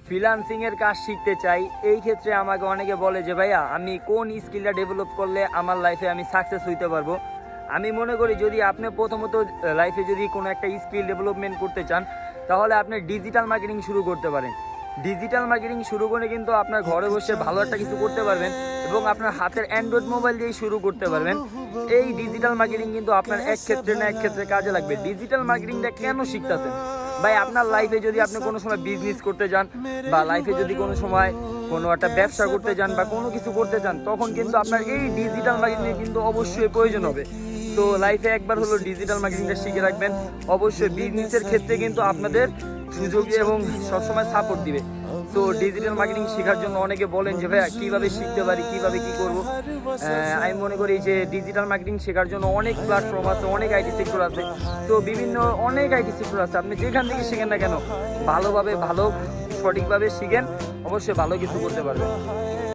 Freelancing এর কাজ শিখতে চাই, এই ক্ষেত্রে আমাকে অনেকে বলে যে ভাইয়া আমি কোন স্কিলটা ডেভেলপ করলে আমার লাইফে আমি সাকসেস হইতে পারবো। আমি মনে করি যদি আপনি প্রথমত লাইফে যদি কোনো একটা স্কিল ডেভেলপমেন্ট করতে চান, তাহলে আপনি ডিজিটাল মার্কেটিং শুরু করতে পারেন। ডিজিটাল মার্কেটিং শুরু করে কিন্তু আপনার ঘরে বসে ভালো একটা কিছু করতে পারবেন এবং আপনার হাতের অ্যান্ড্রয়েড মোবাইল দিয়েই শুরু করতে পারবেন। এই ডিজিটাল মার্কেটিং কিন্তু আপনার এক ক্ষেত্রে না এক ক্ষেত্রে কাজে লাগবে। ডিজিটাল মার্কেটিংটা কেন শিখতেছেন ভাই? আপনার লাইফে যদি আপনি কোনো সময় বিজনেস করতে যান বা লাইফে যদি কোনো সময় কোনো একটা ব্যবসা করতে যান বা কোনো কিছু করতে চান, তখন কিন্তু আপনার এই ডিজিটাল মার্কেটিং কিন্তু অবশ্যই প্রয়োজন হবে। তো লাইফে একবার হলো ডিজিটাল মার্কেটিংটা শিখে রাখবেন। অবশ্যই বিজনেসের ক্ষেত্রে কিন্তু আপনাদের সুযোগ এবং সবসময় সাপোর্ট দিবে। তো ডিজিটাল মার্কেটিং শেখার জন্য অনেকে বলেন যে ভাইয়া কীভাবে শিখতে পারি, কীভাবে কী করবো। আমি মনে করি যে ডিজিটাল মার্কেটিং শেখার জন্য অনেক প্ল্যাটফর্ম আছে, অনেক আইটি সেক্টর আছে। তো অনেক আইটি সেক্টর আছে, আপনি যেখান থেকে শিখেন না কেন ভালোভাবে সঠিকভাবে শিখেন, অবশ্যই ভালো কিছু করতে পারবেন।